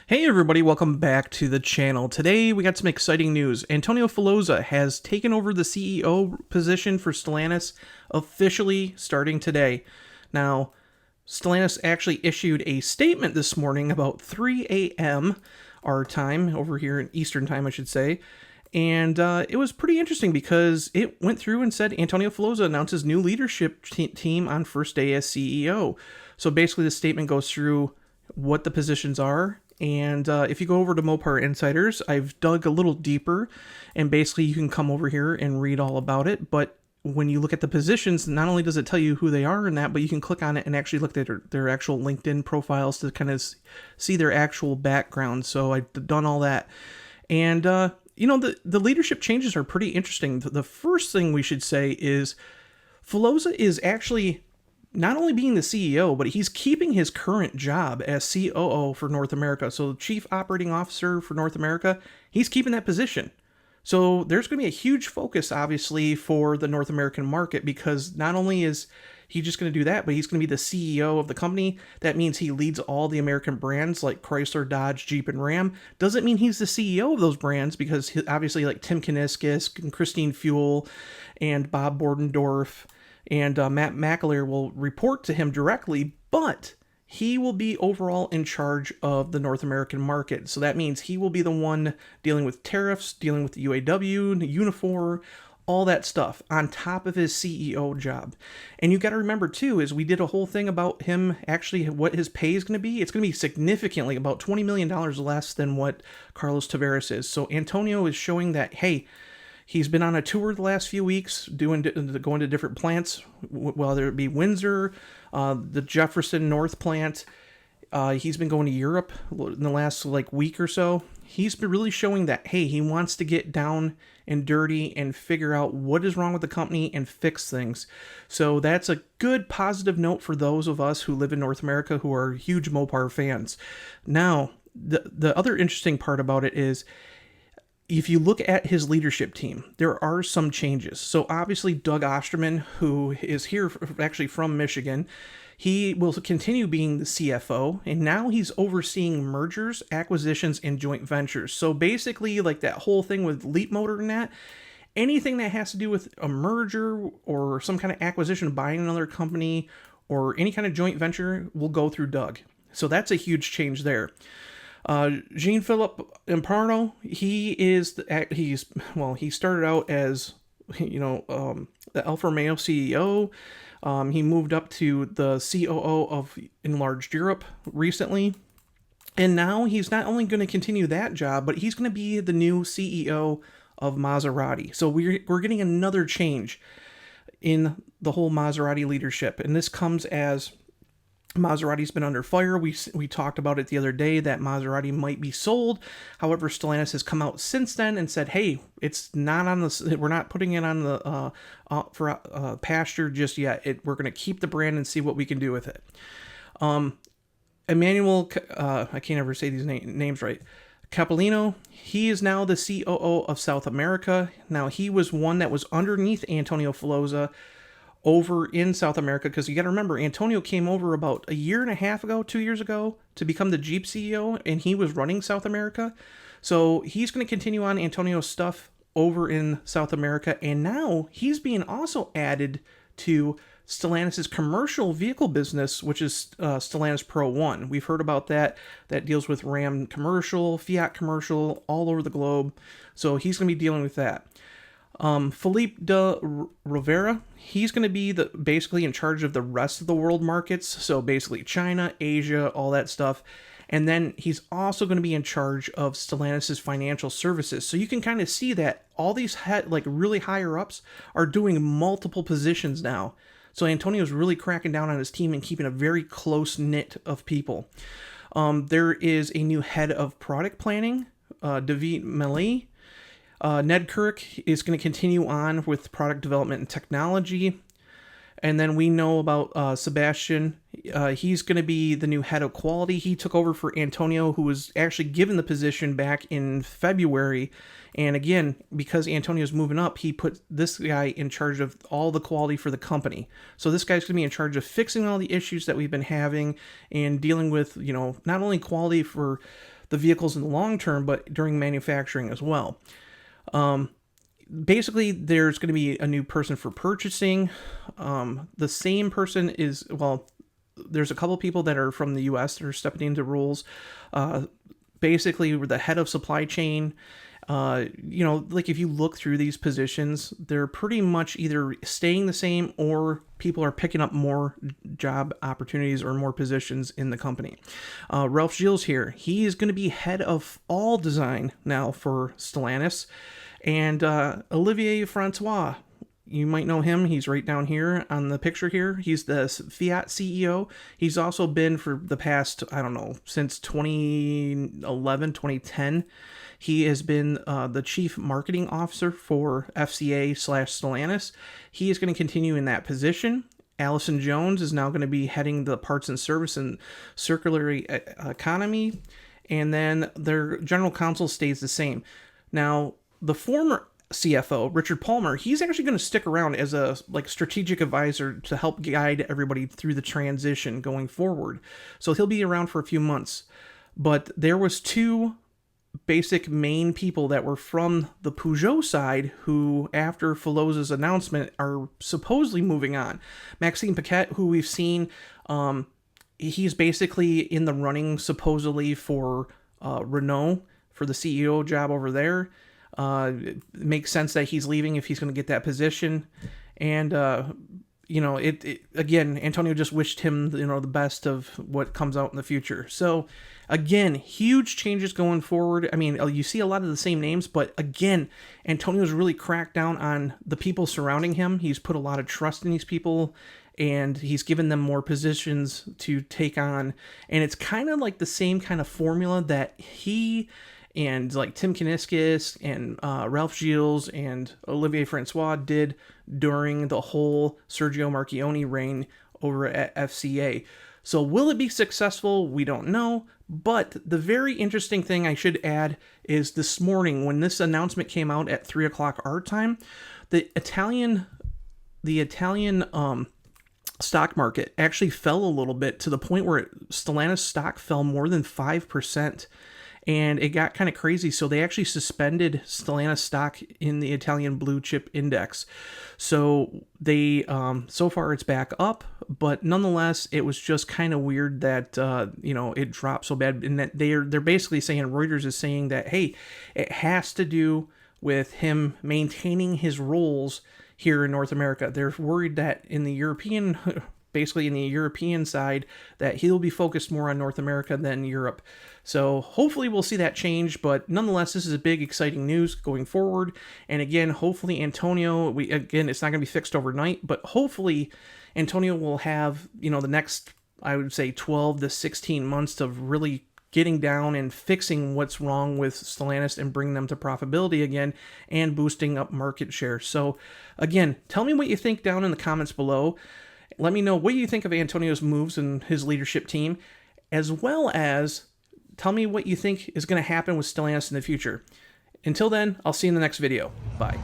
Hey everybody, welcome back to the channel. Today we got some exciting news. Antonio Filosa has taken over the CEO position for Stellantis officially starting today. Now, Stellantis actually issued a statement this morning about 3 a.m. our time, over here in Eastern time I should say, and it was pretty interesting because it went through and said Antonio Filosa announces new leadership team on first day as CEO. So basically the statement goes through what the positions are. And if you go over to Mopar Insiders, I've dug a little deeper, and basically you can come over here and read all about it. But when you look at the positions, not only does it tell you who they are in that, but you can click on it and actually look at their actual LinkedIn profiles to kind of see their actual background. So I've done all that. And, the leadership changes are pretty interesting. The first thing we should say is Filosa is actually not only being the CEO, but he's keeping his current job as COO for North America. So Chief Operating Officer for North America, he's keeping that position. So there's going to be a huge focus, obviously, for the North American market, because not only is he just going to do that, but he's going to be the CEO of the company. That means he leads all the American brands like Chrysler, Dodge, Jeep, and Ram. Doesn't mean he's the CEO of those brands, because obviously like Tim Kuniskis and Christine Fuel and Bob Bordendorf and Matt McAleer will report to him directly, but he will be overall in charge of the North American market. So that means he will be the one dealing with tariffs, dealing with the UAW, the Unifor, all that stuff on top of his CEO job. And you got to remember too, is we did a whole thing about him actually what his pay is going to be. It's going to be significantly about $20 million less than what Carlos Tavares is. So Antonio is showing that, hey, he's been on a tour the last few weeks, going to different plants, whether it be Windsor, the Jefferson North plant. He's been going to Europe in the last week or so. He's been really showing that, hey, he wants to get down and dirty and figure out what is wrong with the company and fix things. So that's a good positive note for those of us who live in North America who are huge Mopar fans. Now, the other interesting part about it is, if you look at his leadership team, there are some changes. So obviously Doug Osterman, who is here actually from Michigan, he will continue being the CFO, and now he's overseeing mergers, acquisitions, and joint ventures. So basically, like that whole thing with Leapmotor and that, anything that has to do with a merger or some kind of acquisition, buying another company, or any kind of joint venture will go through Doug. So that's a huge change there. Jean-Philippe Imparno, he started out as, the Alfa Romeo CEO. He moved up to the COO of Enlarged Europe recently. And now he's not only going to continue that job, but he's going to be the new CEO of Maserati. So we're getting another change in the whole Maserati leadership. And this comes as Maserati's been under fire. We talked about it the other day that Maserati might be sold. However, Stellantis has come out since then and said, "Hey, it's not on the. We're not putting it on the pasture just yet. We're going to keep the brand and see what we can do with it." Emmanuel, I can't ever say these names right. Capolino, he is now the COO of South America. Now he was one that was underneath Antonio Filosa over in South America, because you got to remember, Antonio came over about a year and a half ago, 2 years ago, to become the Jeep CEO, and he was running South America. So he's going to continue on Antonio's stuff over in South America, and now he's being also added to Stellantis' commercial vehicle business, which is Stellantis Pro One. We've heard about that. That deals with Ram commercial, Fiat commercial, all over the globe. So he's going to be dealing with that. Philippe de Rovera, he's going to be basically in charge of the rest of the world markets. So basically China, Asia, all that stuff. And then he's also going to be in charge of Stellantis' financial services. So you can kind of see that all these really higher ups are doing multiple positions now. So Antonio's really cracking down on his team and keeping a very close knit of people. There is a new head of product planning, David Meili. Ned Kirk is going to continue on with product development and technology. And then we know about Sebastian. He's going to be the new head of quality. He took over for Antonio, who was actually given the position back in February. And again, because Antonio's moving up, he put this guy in charge of all the quality for the company. So this guy's going to be in charge of fixing all the issues that we've been having and dealing with, not only quality for the vehicles in the long term, but during manufacturing as well. Basically, there's going to be a new person for purchasing. The same person is, well, there's a couple people that are from the U.S. that are stepping into roles. Basically, we're the head of supply chain. Like if you look through these positions, they're pretty much either staying the same or people are picking up more job opportunities or more positions in the company. Ralph Gilles here, he is going to be head of all design now for Stellantis. And Olivier Francois, you might know him. He's right down here on the picture here. He's the Fiat CEO. He's also been for the past, I don't know, since 2011, 2010. He has been the chief marketing officer for FCA/Stellantis. He is going to continue in that position. Allison Jones is now going to be heading the parts and service and circular economy. And then their general counsel stays the same. Now, the former CFO, Richard Palmer, he's actually going to stick around as a strategic advisor to help guide everybody through the transition going forward. So he'll be around for a few months. But there was two basic main people that were from the Peugeot side who, after Filosa's announcement, are supposedly moving on. Maxime Paquet, who we've seen, he's basically in the running supposedly for Renault for the CEO job over there. It makes sense that he's leaving if he's going to get that position. And, again, Antonio just wished him, the best of what comes out in the future. So, again, huge changes going forward. I mean, you see a lot of the same names, but again, Antonio's really cracked down on the people surrounding him. He's put a lot of trust in these people, and he's given them more positions to take on. And it's kind of like the same kind of formula that he and like Tim Kuniskis and Ralph Gilles and Olivier Francois did during the whole Sergio Marchionne reign over at FCA. So will it be successful? We don't know. But the very interesting thing I should add is this morning when this announcement came out at 3 o'clock our time, the Italian stock market actually fell a little bit to the point where Stellantis stock fell more than 5%. And it got kind of crazy, so they actually suspended Stellantis stock in the Italian blue chip index. So they, so far it's back up, but nonetheless, it was just kind of weird that it dropped so bad. And that they're basically saying, Reuters is saying that, hey, it has to do with him maintaining his roles here in North America. They're worried that in the European side, that he'll be focused more on North America than Europe. So hopefully we'll see that change, but nonetheless, this is a big, exciting news going forward. And again, hopefully Antonio, it's not going to be fixed overnight, but hopefully Antonio will have, the next, I would say 12 to 16 months of really getting down and fixing what's wrong with Stellantis and bringing them to profitability again and boosting up market share. So again, tell me what you think down in the comments below. Let me know what you think of Antonio's moves and his leadership team, as well as tell me what you think is going to happen with Stellantis in the future. Until then, I'll see you in the next video. Bye.